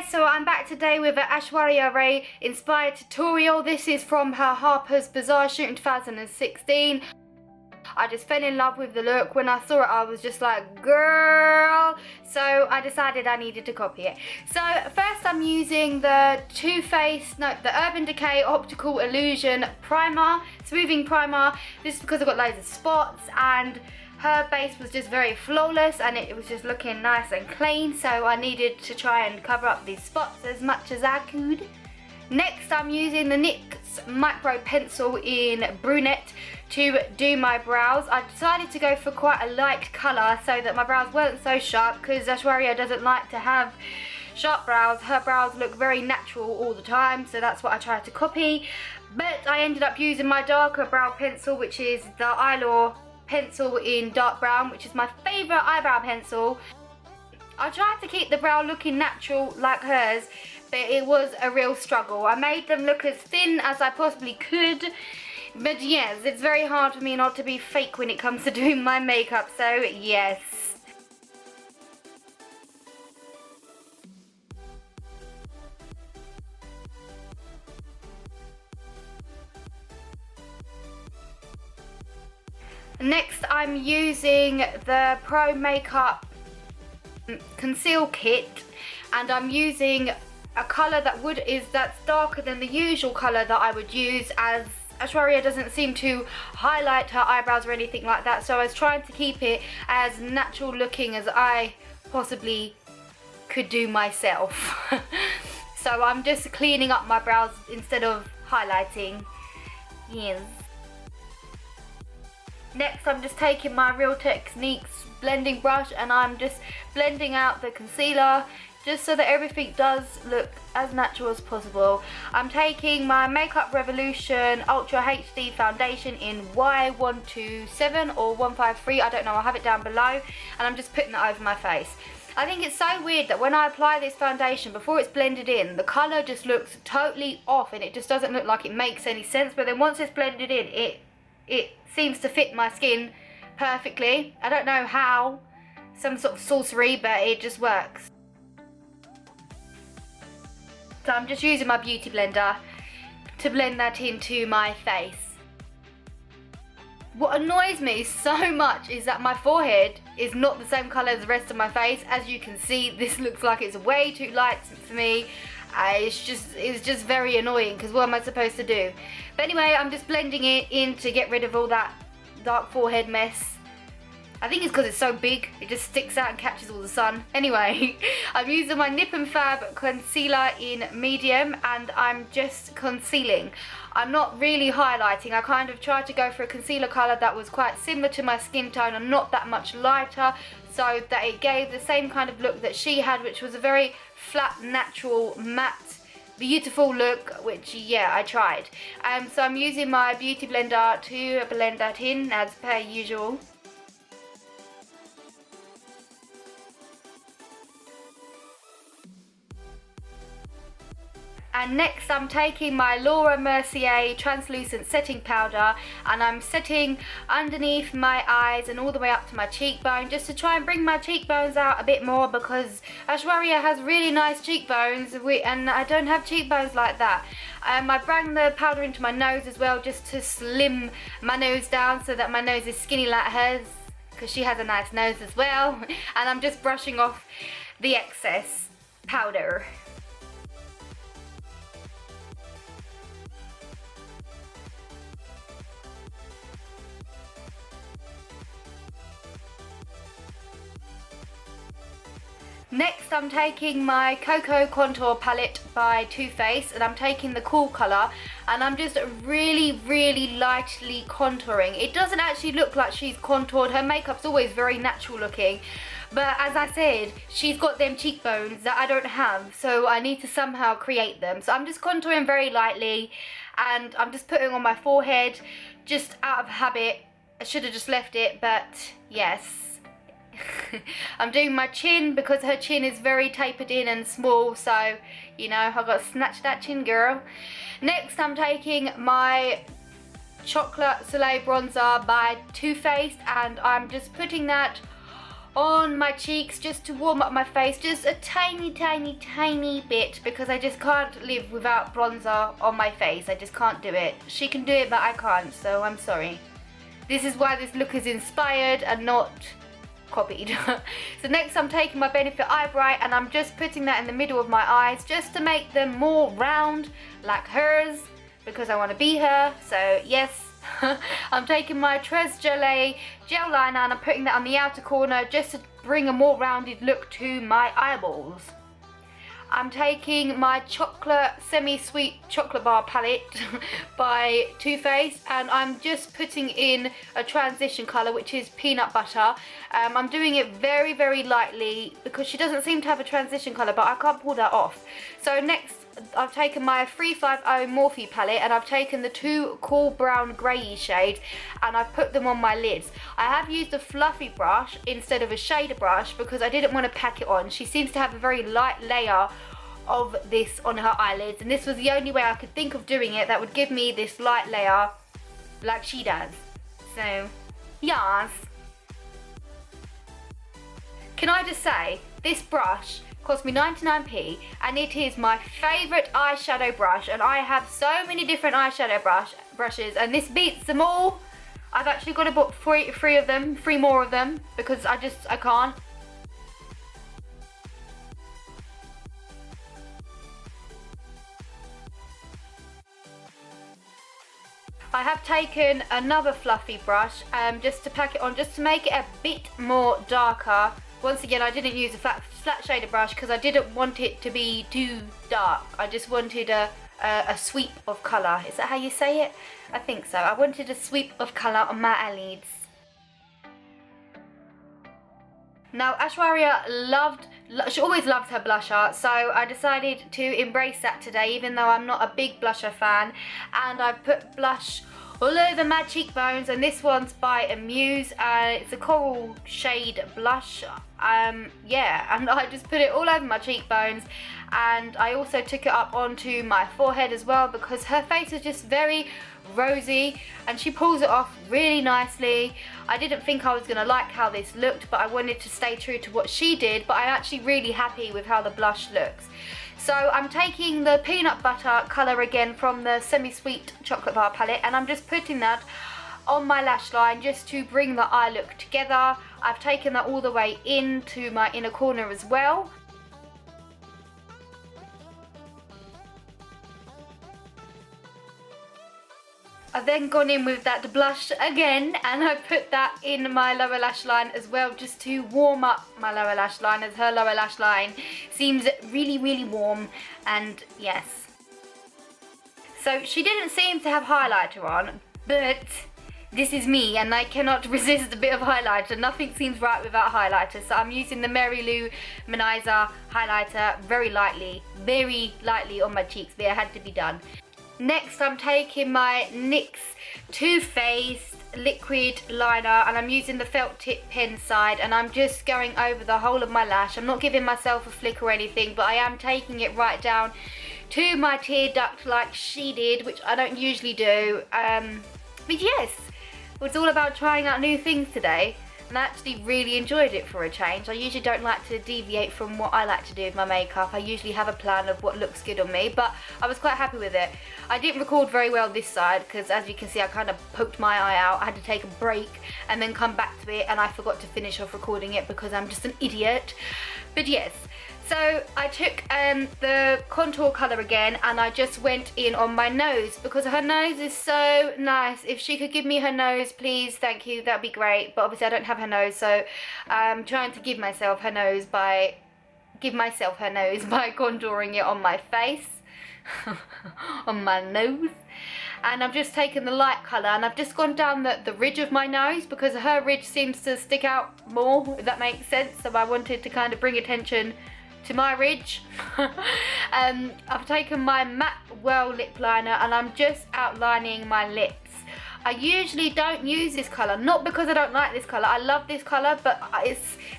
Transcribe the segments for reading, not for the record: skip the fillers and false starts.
guys, so I'm back today with an Aishwarya Rai inspired tutorial. This is from her Harper's Bazaar shoot in 2016. I just fell in love with the look. When I saw it, I was just like, girl. So I decided I needed to copy it. So first I'm using the the Urban Decay Optical Illusion Primer, Smoothing Primer. This is because I've got loads of spots and her base was just very flawless and it was just looking nice and clean, so I needed to try and cover up these spots as much as I could. Next I'm using the NYX Micro Pencil in Brunette to do my brows. I decided to go for quite a light colour so that my brows weren't so sharp, because Aishwarya doesn't like to have sharp brows. Her brows look very natural all the time, so that's what I tried to copy. But I ended up using my darker brow pencil, which is the Eyelure pencil in dark brown, which is my favourite eyebrow pencil. I tried to keep the brow looking natural like hers, but it was a real struggle. I made them look as thin as I possibly could, but yes, it's very hard for me not to be fake when it comes to doing my makeup, so yes. Next I'm using the Pro Makeup Conceal Kit, and I'm using a colour that's darker than the usual colour that I would use, as Aishwarya doesn't seem to highlight her eyebrows or anything like that, so I was trying to keep it as natural looking as I possibly could do myself. So I'm just cleaning up my brows instead of highlighting. Yes. Next I'm just taking my Real Techniques blending brush and I'm just blending out the concealer just so that everything does look as natural as possible. I'm taking my Makeup Revolution Ultra HD foundation in Y127 or 153, I don't know, I'll have it down below, and I'm just putting it over my face. I think it's so weird that when I apply this foundation, before it's blended in, the colour just looks totally off and it just doesn't look like it makes any sense, but then once it's blended in, it seems to fit my skin perfectly. I don't know how, some sort of sorcery, but it just works. So I'm just using my beauty blender to blend that into my face. What annoys me so much is that my forehead is not the same colour as the rest of my face. As you can see, this looks like it's way too light for me. It's just very annoying, because what am I supposed to do? But anyway, I'm just blending it in to get rid of all that dark forehead mess. I think it's because it's so big, it just sticks out and catches all the sun. Anyway, I'm using my Nip and Fab concealer in medium and I'm just concealing. I'm not really highlighting. I kind of tried to go for a concealer colour that was quite similar to my skin tone and not that much lighter, so that it gave the same kind of look that she had, which was a very flat, natural, matte, beautiful look, which, yeah, I tried. So I'm using my beauty blender to blend that in as per usual. And next I'm taking my Laura Mercier translucent setting powder and I'm setting underneath my eyes and all the way up to my cheekbone, just to try and bring my cheekbones out a bit more, because Aishwarya has really nice cheekbones and I don't have cheekbones like that. I bring the powder into my nose as well, just to slim my nose down so that my nose is skinny like hers, because she has a nice nose as well. And I'm just brushing off the excess powder. Next I'm taking my Cocoa Contour Palette by Too Faced and I'm taking the cool colour and I'm just really lightly contouring. It doesn't actually look like she's contoured. Her makeup's always very natural looking, but as I said, she's got them cheekbones that I don't have, so I need to somehow create them. So I'm just contouring very lightly and I'm just putting on my forehead just out of habit. I should have just left it, but yes. I'm doing my chin because her chin is very tapered in and small, so you know, I've got to snatch that chin, girl. Next I'm taking my Chocolate Soleil bronzer by Too Faced and I'm just putting that on my cheeks just to warm up my face, just a tiny bit, because I just can't live without bronzer on my face. I just can't do it. She can do it, but I can't, so I'm sorry. This is why this look is inspired and not copied. So next I'm taking my Benefit Eye Bright and I'm just putting that in the middle of my eyes just to make them more round like hers, because I want to be her. So yes, I'm taking my Jolie gel liner and I'm putting that on the outer corner just to bring a more rounded look to my eyeballs. I'm taking my chocolate semi-sweet chocolate bar palette by Too Faced, and I'm just putting in a transition colour, which is peanut butter. I'm doing it very lightly because she doesn't seem to have a transition colour, but I can't pull that off. So next I've taken my 350 Morphe palette and I've taken the two cool brown grey shades and I've put them on my lids. I have used a fluffy brush instead of a shader brush because I didn't want to pack it on. She seems to have a very light layer of this on her eyelids, and this was the only way I could think of doing it that would give me this light layer like she does. So yes. Can I just say, this brush cost me 99p and it is my favourite eyeshadow brush, and I have so many different eyeshadow brushes and this beats them all. I've actually got to book three more of them because I can't. I have taken another fluffy brush just to pack it on, just to make it a bit more darker. Once again, I didn't use a flat shader brush because I didn't want it to be too dark. I just wanted a sweep of colour. Is that how you say it? I think so. I wanted a sweep of colour on my eyelids. Now, Aishwarya she always loves her blusher, so I decided to embrace that today, even though I'm not a big blusher fan. And I've put blush all over my cheekbones, and this one's by Amuse. It's a coral shade blush. Yeah, and I just put it all over my cheekbones, and I also took it up onto my forehead as well because her face is just very rosy and she pulls it off really nicely. I didn't think I was going to like how this looked, but I wanted to stay true to what she did, but I'm actually really happy with how the blush looks. So I'm taking the peanut butter colour again from the semi-sweet chocolate bar palette and I'm just putting that on my lash line just to bring the eye look together. I've taken that all the way into my inner corner as well. I've then gone in with that blush again and I put that in my lower lash line as well just to warm up my lower lash line, as her lower lash line seems really warm. And yes, so she didn't seem to have highlighter on, but this is me and I cannot resist a bit of highlighter. Nothing seems right without highlighter, so I'm using the mari-loumanizer highlighter very lightly on my cheeks, but it had to be done. Next I'm taking my NYX Too Faced liquid liner and I'm using the felt tip pen side and I'm just going over the whole of my lash. I'm not giving myself a flick or anything, but I am taking it right down to my tear duct like she did, which I don't usually do. But yes, it was all about trying out new things today. And I actually really enjoyed it for a change. I usually don't like to deviate from what I like to do with my makeup. I usually have a plan of what looks good on me, but I was quite happy with it. I didn't record very well this side because, as you can see, I kind of poked my eye out. I had to take a break and then come back to it, and I forgot to finish off recording it because I'm just an idiot. But yes. So I took the contour colour again and I just went in on my nose because her nose is so nice. If she could give me her nose, please, thank you, that'd be great. But obviously I don't have her nose, so I'm trying to give myself her nose by contouring it on my face, on my nose. And I've just taken the light colour and I've just gone down the ridge of my nose because her ridge seems to stick out more, if that makes sense. So I wanted to kind of bring attention to my ridge. I've taken my matte whirl lip liner and I'm just outlining my lips. I usually don't use this colour, not because I don't like this colour. I love this colour, but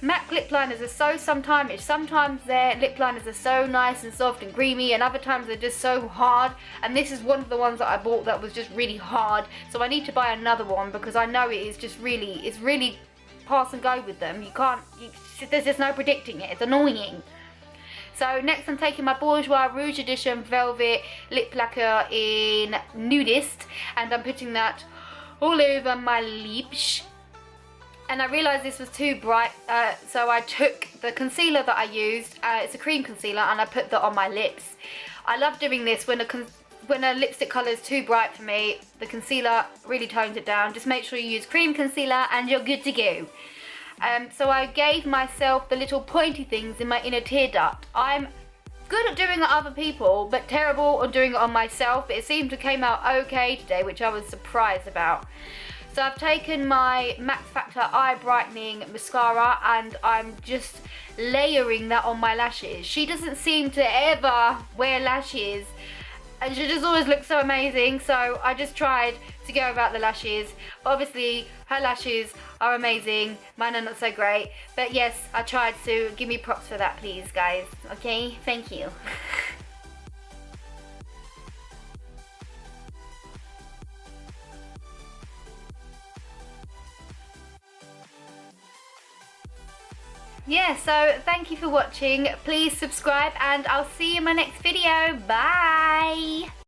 matte lip liners are so sometimes their lip liners are so nice and soft and creamy, and other times they're just so hard. And this is one of the ones that I bought that was just really hard. So I need to buy another one because I know it is just really, it's really pass and go with them. There's just no predicting it. It's annoying. So next I'm taking my Bourjous Rouge Edition Velvet Lip Lacquer in Nudist, and I'm putting that all over my lips. And I realised this was too bright, so I took the concealer that I used, it's a cream concealer, and I put that on my lips. I love doing this when a lipstick colour is too bright for me. The concealer really tones it down. Just make sure you use cream concealer and you're good to go. So I gave myself the little pointy things in my inner tear duct. I'm good at doing it on other people, but terrible at doing it on myself. It seemed to came out okay today, which I was surprised about. So I've taken my Max Factor Eye Brightening Mascara and I'm just layering that on my lashes. She doesn't seem to ever wear lashes and she just always looks so amazing, so I just tried to go about the lashes. But obviously her lashes are amazing, mine are not so great, but yes, I tried, to give me props for that please guys, okay? Thank you. Yeah, so thank you for watching. Please subscribe and I'll see you in my next video. Bye!